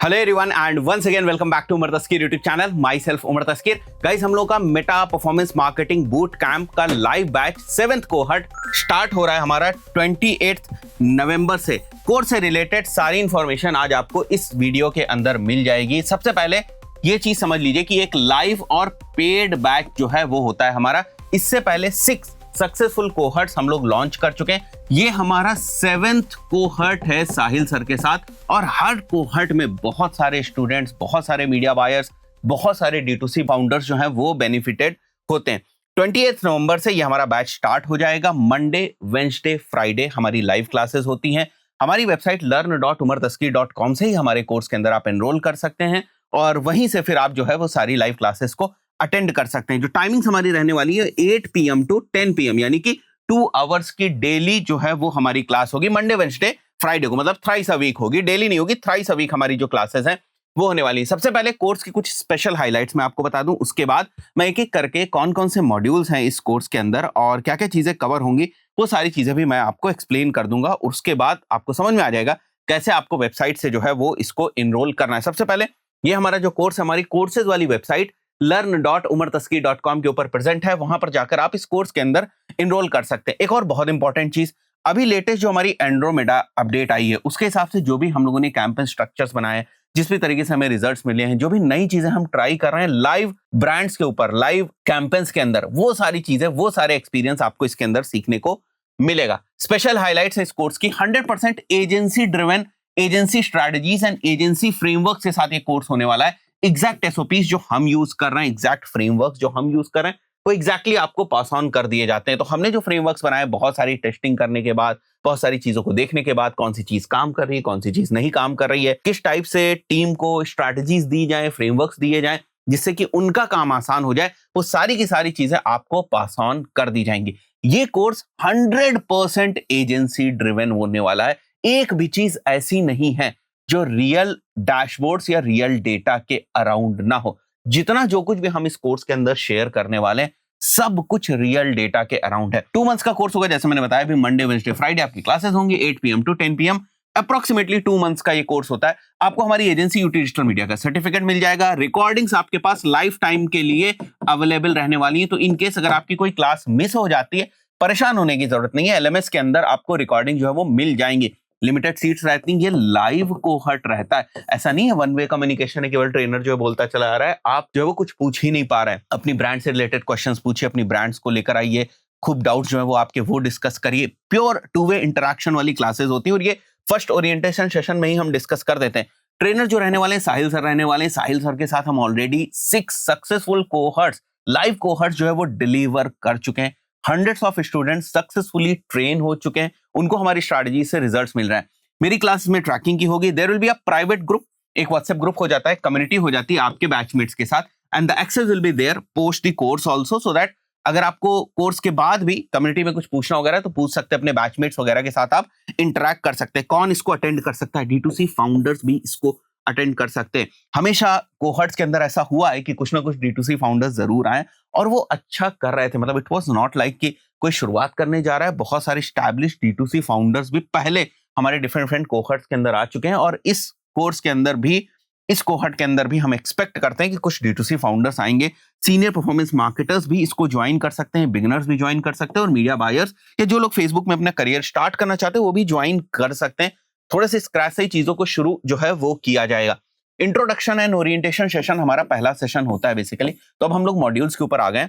Hello everyone and once again welcome back to Umar Taskeer YouTube channel. Myself Umar Taskeer. Guys, हम लोग का Meta performance marketing boot camp का live batch 7th cohort start हो रहा है हमारा 28 नवंबर से। कोर्स से रिलेटेड सारी इंफॉर्मेशन आज आपको इस वीडियो के अंदर मिल जाएगी। सबसे पहले ये चीज समझ लीजिए कि एक लाइव और पेड बैच जो है वो होता है हमारा। इससे पहले 6 सक्सेसफुल कोहर्ट्स हम लोग लॉन्च कर चुके हैं। ये हमारा 7th कोहर्ट है साहिल सर के साथ, और हर कोहर्ट में बहुत सारे स्टूडेंट्स, बहुत सारे मीडिया बायर्स, बहुत सारे D2C फाउंडर्स जो हैं वो बेनिफिटेड होते हैं। 28 नवंबर से ये हमारा बैच स्टार्ट हो जाएगा। मंडे, वेंसडे, फ्राइडे हमारी लाइव क्लासेस होती हैं। हमारी वेबसाइट learn.umartaskir.com से ही हमारे कोर्स के अंदर आप एनरोल कर सकते हैं, और वहीं से फिर आप जो है वो सारी लाइव क्लासेस को अटेंड कर सकते हैं। जो टाइमिंग्स हमारी रहने वाली है 8 PM टू 10 PM, यानी कि 2 आवर्स की डेली जो है वो हमारी क्लास होगी। मंडे, वेंसडे, फ्राइडे को, मतलब थ्राइस अ वीक होगी, डेली नहीं होगी, थ्राइस अ वीक हमारी जो क्लासेस हैं वो होने वाली है। सबसे पहले कोर्स की कुछ स्पेशल हाइलाइट्स मैं आपको बता दूं, उसके बाद मैं एक एक करके कौन कौन से मॉड्यूल्स हैं इस कोर्स के अंदर और क्या क्या चीजें कवर होंगी वो सारी चीजें भी मैं आपको एक्सप्लेन कर दूंगा। उसके बाद आपको समझ में आ जाएगा कैसे आपको वेबसाइट से जो है वो इसको इनरोल करना है। सबसे पहले ये हमारा जो कोर्स है, हमारी कोर्सेज वाली वेबसाइट learn.umartaskir.com के ऊपर प्रेजेंट है। वहां पर जाकर आप इस कोर्स के अंदर इनरोल कर सकते हैं। एक और बहुत इंपॉर्टेंट चीज, अभी लेटेस्ट जो हमारी एंड्रोमेडा अपडेट आई है उसके हिसाब से जो भी हम लोगों ने कैंपेन स्ट्रक्चर्स बनाए, जिस भी तरीके से हमें रिजल्ट्स मिले हैं, जो भी नई चीजें हम ट्राई कर रहे हैं लाइव ब्रांड्स के ऊपर, लाइव कैंपेन्स के अंदर, वो सारी चीजें, वो सारे एक्सपीरियंस आपको इसके अंदर सीखने को मिलेगा। स्पेशल हाईलाइट्स है इस कोर्स की, 100% agency driven, agency strategies and agency framework के साथ ये कोर्स होने वाला है। एग्जैक्ट एसओपीज जो हम यूज कर रहे हैं, एग्जैक्ट फ्रेमवर्क जो हम यूज कर रहे हैं, वो एग्जैक्टली आपको पास ऑन कर दिए जाते हैं। तो हमने जो फ्रेमवर्क्स बनाए, बहुत सारी टेस्टिंग करने के बाद, बहुत सारी चीजों को देखने के बाद, कौन सी चीज काम कर रही है, कौन सी चीज नहीं काम कर रही है, किस टाइप से टीम को स्ट्रैटेजीज दी जाए, फ्रेमवर्क्स दिए जाए जिससे कि उनका काम आसान हो जाए, वो सारी की सारी चीजें आपको पास ऑन कर दी जाएंगी। ये कोर्स 100% एजेंसी ड्रिवन होने वाला है। एक भी चीज ऐसी नहीं है जो रियल डैशबोर्ड्स या रियल डेटा के अराउंड ना हो। जितना जो कुछ भी हम इस कोर्स के अंदर शेयर करने वाले हैं, सब कुछ रियल डेटा के अराउंड है। 2 मंथ्स का कोर्स होगा, जैसे मैंने बताया, भी मंडे, वेडनेसडे, फ्राइडे आपकी क्लासेस होंगी 8 PM to 10 PM। Approximately 2 months का ये कोर्स होता है। आपको हमारी एजेंसी यूटी डिजिटल मीडिया का सर्टिफिकेट मिल जाएगा। रिकॉर्डिंग्स आपके पास लाइफ टाइम के लिए अवेलेबल रहने वाली है। तो इनकेस अगर आपकी कोई क्लास मिस हो जाती है, परेशान होने की जरूरत नहीं है। LMS के अंदर आपको रिकॉर्डिंग जो है वो मिल जाएंगी। लिमिटेड सीट्स रहती हैं। ये लाइव कोहर्ट रहता है, ऐसा नहीं है वन वे कम्युनिकेशन है, केवल ट्रेनर जो है बोलता चला आ रहा है, आप जो है वो कुछ पूछ ही नहीं पा रहे हैं। अपनी ब्रांड से रिलेटेड क्वेश्चंस पूछिए, अपनी ब्रांड्स को लेकर आइए, खूब डाउट्स जो है वो आपके वो डिस्कस करिए। प्योर 2 वे इंटरेक्शन वाली क्लासेस होती है, और ये फर्स्ट ओरिएंटेशन सेशन में ही हम डिस्कस कर देते हैं। ट्रेनर जो रहने वाले हैं साहिल सर रहने वाले हैं। साहिल सर के साथ हम ऑलरेडी 6 सक्सेसफुल कोहर्ट्स, लाइव कोहर्ट्स जो है वो डिलीवर कर चुके हैं। Hundreds of students successfully train हो चुके हैं, उनको हमारी स्ट्रैटेजी से रिजल्ट्स मिल रहे हैं। मेरी क्लास में ट्रैकिंग की होगी। There will be a private group, एक व्हाट्सएप ग्रुप हो जाता है, कम्युनिटी हो जाती है आपके बैचमेट्स के साथ, and the access will be there post the course also, so that अगर आपको कोर्स के बाद भी कम्युनिटी में कुछ पूछना वगैरह तो पूछ सकते हैं। अपने बैचमेट्स वगैरह के साथ आप इंटरैक्ट कर सकते हैं। कौन इसको अटेंड कर सकता है? D2C फाउंडर्स भी इसको अटेंड कर सकते हैं। हमेशा कोहर्ट्स के अंदर ऐसा हुआ है कि कुछ ना कुछ D2C फाउंडर्स जरूर आए और वो अच्छा कर रहे थे। मतलब इट वाज नॉट लाइक कि कोई शुरुआत करने जा रहा है। बहुत सारे स्टैब्लिश D2C फाउंडर्स भी पहले हमारे डिफरेंट कोहर्ट्स के अंदर आ चुके हैं, और इस कोर्स के अंदर भी, इस कोहर्ट के अंदर भी हम एक्सपेक्ट करते हैं कि कुछ D2C फाउंडर्स आएंगे। सीनियर परफॉर्मेंस मार्केटर्स भी इसको ज्वाइन कर सकते हैं, बिगिनर्स भी ज्वाइन कर सकते हैं, और मीडिया बायर्स या जो लोग फेसबुक में अपना करियर स्टार्ट करना चाहते हैं वो भी ज्वाइन कर सकते हैं। थोड़े से स्क्रैच से ही चीजों को शुरू जो है वो किया जाएगा। इंट्रोडक्शन एंड ओरिएंटेशन सेशन हमारा पहला सेशन होता है बेसिकली। तो अब हम लोग मॉड्यूल्स के ऊपर आ गए।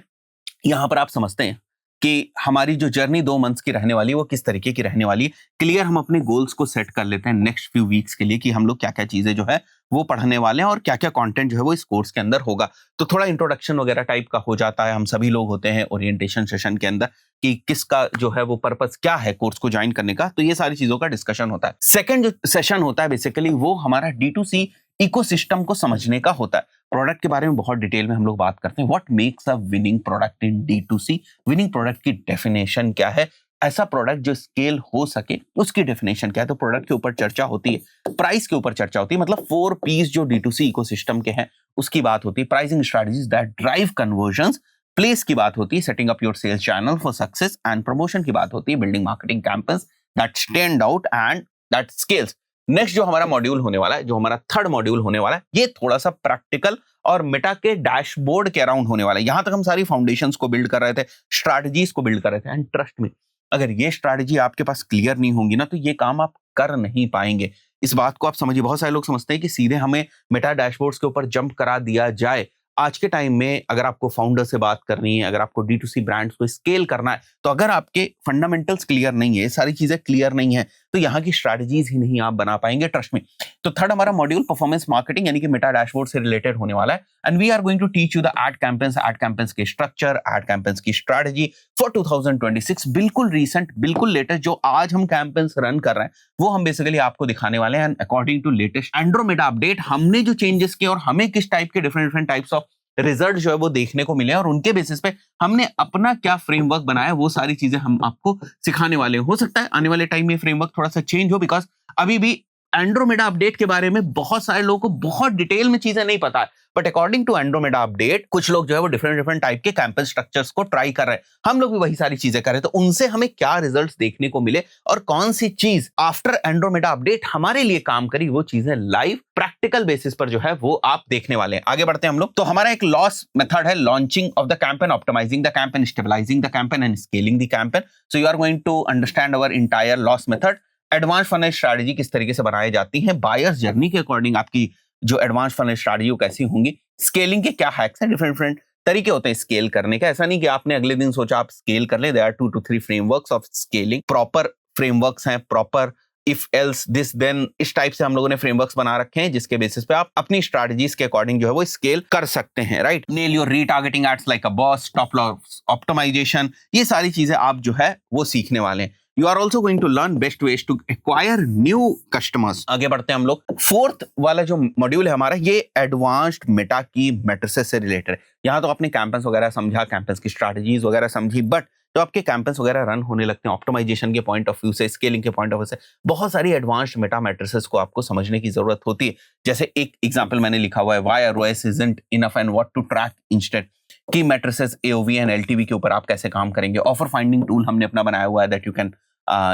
यहां पर आप समझते हैं कि हमारी जो जर्नी 2 मंथ्स की रहने वाली है वो किस तरीके की रहने वाली है। क्लियर हम अपने गोल्स को सेट कर लेते हैं नेक्स्ट फ्यू वीक्स के लिए कि हम लोग क्या क्या चीजें जो है वो पढ़ने वाले हैं और क्या क्या कंटेंट जो है वो इस कोर्स के अंदर होगा। तो थोड़ा इंट्रोडक्शन वगैरह टाइप का हो जाता है। हम सभी लोग होते हैं ओरिएंटेशन सेशन के अंदर कि किसका जो है वो पर्पस क्या है कोर्स को ज्वाइन करने का। तो ये सारी चीजों का डिस्कशन होता है। सेकंड जो सेशन होता है बेसिकली वो हमारा D2C इकोसिस्टम को समझने का होता है। प्रोडक्ट के बारे में बहुत डिटेल में हम लोग बात करते हैं। What makes a winning product in D2C, winning product की डेफिनेशन क्या है, ऐसा प्रोडक्ट जो स्केल हो सके उसकी डेफिनेशन क्या है। तो प्रोडक्ट के ऊपर चर्चा होती है, प्राइस के ऊपर चर्चा होती है। मतलब 4 P's जो D2C इकोसिस्टम के हैं उसकी बात होती है। Pricing strategies that drive conversions, place की बात होती है, setting up your sales channel for success, and promotion की बात होती है, building marketing campaigns that stand out and that scales. Next जो हमारा मॉड्यूल होने वाला है, जो हमारा थर्ड मॉड्यूल होने वाला है, ये थोड़ा सा प्रैक्टिकल और मेटा के डैशबोर्ड के अराउंड होने वाला है। यहां तक हम सारी फाउंडेशंस को बिल्ड कर रहे थे, स्ट्रैटेजीज को बिल्ड कर रहे थे, एंड ट्रस्ट में अगर ये स्ट्रैटेजी आपके पास क्लियर नहीं होंगी ना, तो ये काम आप कर नहीं पाएंगे। इस बात को आप समझिए। बहुत सारे लोग समझते हैं कि सीधे हमें मेटा डैशबोर्ड्स के ऊपर जंप करा दिया जाए। आज के टाइम में अगर आपको फाउंडर से बात करनी है, अगर आपको D2C ब्रांड्स को स्केल करना है, तो अगर आपके फंडामेंटल्स क्लियर नहीं है, ये सारी चीजें क्लियर नहीं है, तो यहाँ की स्ट्रैटेजीज ही नहीं आप बना पाएंगे, ट्रस्ट में। तो थर्ड हमारा मॉड्यूल परफॉर्मेंस मार्केटिंग यानी कि मेटा डैशबोर्ड से रिलेटेड होने वाला है, and we are going to teach you the ad campaigns के स्ट्रक्चर, एड कैंपेन्स की स्ट्रैटेजी फॉर 2026। बिल्कुल रीसेंट, बिल्कुल लेटेस्ट जो आज हम कैंपेन्स रन कर रहे हैं, वो हम बेसिकली आपको दिखाने वाले हैं। According to latest Andromeda update, हमने जो चेंजेस किए और हमें किस टाइप के डिफरेंट टाइप्स ऑफ रिजल्ट जो है वो देखने को मिले, और उनके बेसिस पे हमने अपना क्या फ्रेमवर्क बनाया, वो सारी चीजें हम आपको सिखाने वाले हैं। हो सकता है आने वाले टाइम में फ्रेमवर्क थोड़ा सा चेंज हो, बिकॉज अभी भी एंड्रोमेडा अपडेट के बारे में बहुत सारे लोगों को बहुत डिटेल में चीजें नहीं पता है, but according to Andromeda update कुछ लोग जो है वो डिफरेंट टाइप के कैंपस स्ट्रक्चर्स को ट्राई कर रहे हैं। हम लोग भी वही सारी चीजें कर रहे हैं, तो उनसे हमें क्या रिजल्ट्स देखने को मिले और कौन सी चीज आफ्टर एंड्रोमेडा अपडेट हमारे लिए काम करी, वो चीजें लाइव प्रैक्टिकल बेसिस पर जो है वो आप देखने वाले हैं। आगे बढ़ते हैं हम लोग। तो हमारा एक लॉस मेथड है, launching of the campaign, optimizing the campaign, stabilizing the campaign and scaling the campaign. So you are going to understand our entire loss method. Advance funnel strategy किस तरीके से बनाई जाती है, बायर्स जर्नी के according आपकी जो एडवांस फनल स्ट्रैटेजी कैसी होंगी, स्केलिंग के क्या हैक्स हैं, डिफरेंट तरीके होते हैं स्केल करने का। ऐसा नहीं कि आपने अगले दिन सोचा आप स्केल कर ले। There are 2 to 3 frameworks of scaling, proper frameworks हैं, proper if else this then, इस टाइप से हम लोगों ने फ्रेमवर्क्स बना रखे हैं, जिसके बेसिस पे आप अपनी स्ट्रैटेजीज के अकॉर्डिंग जो है वो स्केल कर सकते हैं, right. Nail your retargeting ads like a boss, stop loss optimization, ये सारी चीजें आप जो है वो सीखने वाले हैं। You are also going to learn best ways to acquire new customers। आगे बढ़ते हैं हम लोग। फोर्थ वाला जो मॉड्यूल है हमारा, ये एडवांस्ड मेटा की मैट्रिसेस से रिलेटेड है। यहाँ तो आपने कैंपेन्स वगैरह समझा, कैंपेन्स की स्ट्रैटेजीज वगैरह समझी, बट तो आपके कैंपेन्स वगैरह रन होने लगते हैं ऑप्टिमाइजेशन के पॉइंट ऑफ व्यू से, स्केलिंग के पॉइंट ऑफ व्यू से, बहुत सारी एडवांस्ड मेटा मैट्रिसेस को आपको समझने की जरूरत होती है। जैसे एक एग्जांपल मैंने लिखा हुआ है, why ROAS isn't enough and what to track instead। की मैट्रिसेस AOV एंड LTV के ऊपर आप कैसे काम करेंगे। ऑफर फाइंडिंग टूल हमने अपना बनाया हुआ है that you can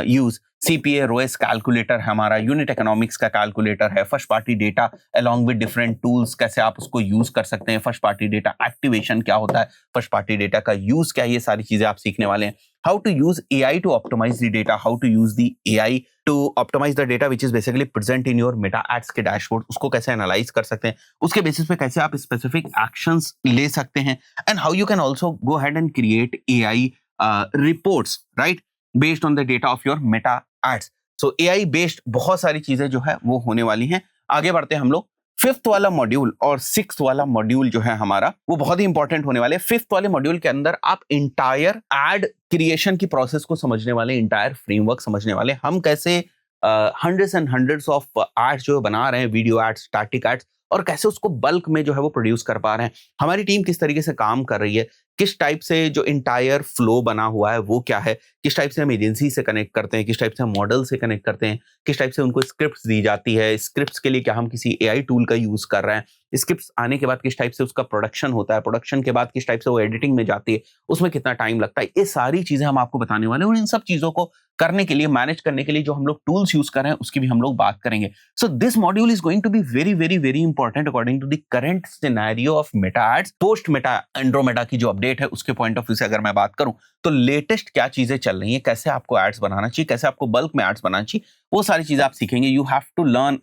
use. CPA ROAS calculator है हमारा, यूनिट इकोनॉमिक्स का कैलकुलेटर है, first party data along with different tools कैसे आप उसको यूज कर सकते हैं, फर्स्ट पार्टी डेटा एक्टिवेशन क्या होता है, फर्स्ट पार्टी डेटा का यूज क्या है, ये सारी चीजें आप सीखने वाले हैं। How to use AI to optimize the data, how to use the AI to optimize the data which is basically present in your Meta ads के डैशबोर्ड, उसको कैसे एनालाइज कर सकते हैं, उसके बेसिस पे कैसे आप स्पेसिफिक एक्शंस ले सकते हैं, and how you can also go ahead and create AI reports, right, based on the data of your Meta ads. So AI based बहुत सारी चीजें जो है वो होने वाली हैं। आगे बढ़ते हैं हम लोग। फिफ्थ वाला मॉड्यूल और सिक्स्थ वाला मॉड्यूल जो है हमारा, वो बहुत ही इंपॉर्टेंट होने वाले। फिफ्थ वाले मॉड्यूल के अंदर आप इंटायर एड क्रिएशन की प्रोसेस को समझने वाले, इंटायर फ्रेमवर्क समझने वाले, हम कैसे hundreds and hundreds of ads जो बना रहे हैं, वीडियो एड्स, स्टैटिक एड्स, और कैसे उसको बल्क में जो है वो प्रोड्यूस कर पा रहे हैं। हमारी टीम किस तरीके से काम कर रही है, किस टाइप से जो इंटायर फ्लो बना हुआ है वो क्या है, किस टाइप से हम एजेंसी से कनेक्ट करते हैं, किस टाइप से हम मॉडल से कनेक्ट करते हैं, किस टाइप से उनको स्क्रिप्ट्स दी जाती है, स्क्रिप्ट्स के लिए क्या हम किसी AI टूल का यूज कर रहे हैं, स्क्रिप्ट्स आने के बाद किस टाइप से उसका प्रोडक्शन होता है, प्रोडक्शन के बाद किस टाइप से वो एडिटिंग में जाती है, उसमें कितना टाइम लगता है, ये सारी चीजें हम आपको बताने वाले हैं। और इन सब चीजों को करने के लिए, मैनेज करने के लिए जो हम लोग टूल्स यूज कर रहे हैं उसकी भी हम लोग बात करेंगे। So this module is going to be very very very important according to the current scenario of Meta ads. Post Meta Andromeda की जो अपडेट है उसके पॉइंट ऑफ व्यू से अगर मैं बात करूं, तो लेटेस्ट क्या चीजें चल रही हैं, कैसे आपको एड्स बनाना चाहिए, कैसे आपको बल्क में एड्स बनाना चाहिए, वो सारी चीजें आप सीखेंगे। You have to learn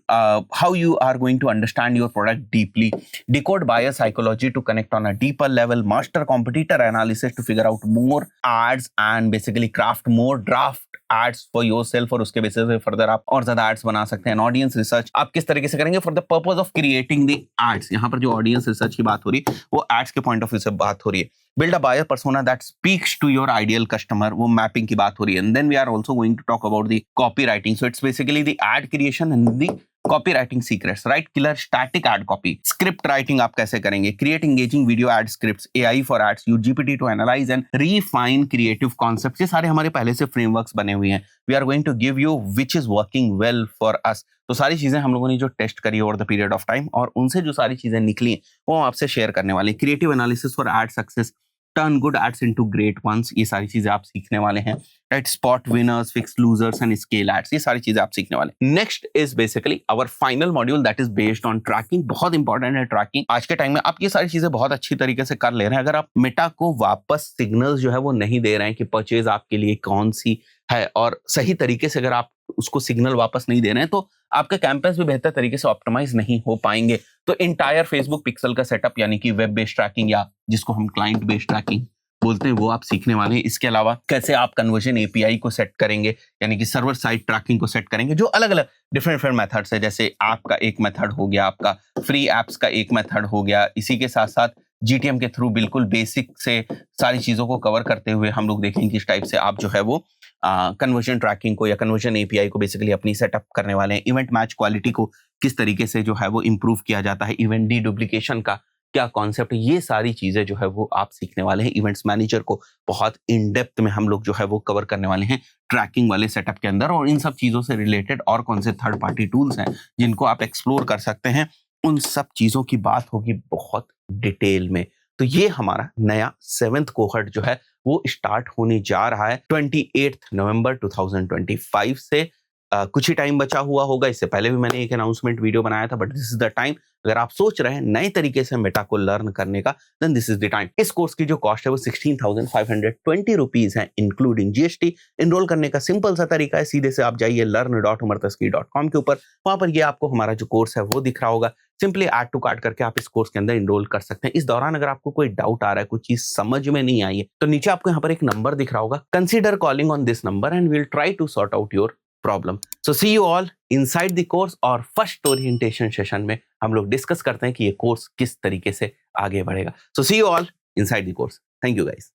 how you are going to understand your product deeply, decode buyer psychology to connect on a deeper level, master competitor analysis to figure out more ads and basically craft more draft ads for yourself, और उसके basis पे further आप और ज्यादा ads बना सकते हैं। Audience research आप किस तरीके से करेंगे for the purpose of creating the ads. यहाँ पर जो ऑडियंस रिसर्च की बात हो रही है वो एड्स के पॉइंट ऑफ व्यू से बात हो रही है। Build a buyer persona that speaks to your ideal customer, वो मैपिंग की बात हो रही है। And then we are also going to talk about the copywriting. So it's basically the ad creation and the copywriting secrets, right? Killer static ad copy, script writing आप कैसे करेंगे, create engaging video ad scripts, AI for ads, use GPT to analyze and refine creative concepts। ये सारे हमारे पहले से frameworks बने हुए हैं। We are going to give you which is working well for us। तो सारी चीजें हम लोगों ने जो टेस्ट करी over the period of time, और उनसे जो सारी चीजें निकली वो हम आपसे शेयर करने वाले। Creative analysis for ad success, turn good ads into great ones, ये सारी चीजें आप सीखने वाले हैं। Right, spot winners, fix losers and scale ads, ये सारी चीजें आप सीखने वाले। Next is basically our final module that is based on tracking. बहुत इंपॉर्टेंट है ट्रैकिंग। आज के टाइम में आप ये सारी चीजें बहुत अच्छी तरीके से कर ले रहे हैं। अगर आप मेटा को वापस सिग्नल्स जो है वो नहीं दे रहे हैं कि परचेज आपके लिए कौन सी है, और सही तरीके से अगर आप उसको सिग्नल वापस नहीं दे रहे हैं, तो आपका कैंपेन्स भी बेहतर तरीके से ऑप्टिमाइज नहीं हो पाएंगे। तो इंटायर फेसबुक पिक्सल का सेटअप, यानी कि वेब बेस्ड ट्रैकिंग या जिसको हम क्लाइंट बेस्ड ट्रैकिंग बोलते हैं, वो आप सीखने वाले हैं। इसके अलावा कैसे आप कन्वर्जन एपीआई को सेट करेंगे, यानी कि सर्वर साइड ट्रैकिंग को सेट करेंगे, जो अलग अलग डिफरेंट मेथड्स है। जैसे ऐप का एक मेथड हो गया, आपका फ्री एप्स का एक मेथड हो गया। इसी के साथ साथ जीटीएम के थ्रू बिल्कुल बेसिक से सारी चीजों को कवर करते हुए हम लोग देखेंगे किस टाइप से आप जो है वो कन्वर्जन ट्रैकिंग को या कन्वर्जन एपीआई को बेसिकली अपनी सेटअप करने वाले हैं। इवेंट मैच क्वालिटी को किस तरीके से जो है वो इंप्रूव किया जाता है, इवेंट डी डुप्लीकेशन का क्या कॉन्सेप्ट है, ये सारी चीजें जो है वो आप सीखने वाले हैं। इवेंट्स मैनेजर को बहुत इन डेप्थ में हम लोग जो है वो कवर करने वाले हैं ट्रैकिंग वाले सेटअप के अंदर। और इन सब चीजों से रिलेटेड और कौन से थर्ड पार्टी टूल्स हैं जिनको आप एक्सप्लोर कर सकते हैं, उन सब चीजों की बात होगी बहुत डिटेल में। तो ये हमारा नया 7th कोहर्ट जो है वो स्टार्ट होने जा रहा है 28 नवंबर 2025 से। कुछ ही टाइम बचा हुआ होगा। इससे पहले भी मैंने एक अनाउंसमेंट वीडियो बनाया था, but this is the time. अगर आप सोच रहे हैं नए तरीके से मेटा को लर्न करने का, then this is the time. इस कोर्स की जो कॉस्ट है वो 16,520 रुपीज है, इंक्लूडिंग जीएसटी। इनरोल करने का सिंपल सा तरीका है, सीधे से आप जाइए learn.umartaski.com के ऊपर। वहां पर ये आपको हमारा जो कोर्स है वो दिख रहा होगा। सिंपली ऐड टू कार्ट करके आप इस कोर्स के अंदर इनरोल कर सकते हैं। इस दौरान अगर आपको कोई डाउट आ रहा है, कोई चीज समझ में नहीं आई है, तो नीचे आपको यहाँ पर एक नंबर दिख रहा होगा। Consider calling on this number and we'll try to sort out your problem. So see you all inside the course. और फर्स्ट ओरिएंटेशन सेशन में हम लोग डिस्कस करते हैं कि ये कोर्स किस तरीके से आगे बढ़ेगा। So see you all inside the course. Thank you guys.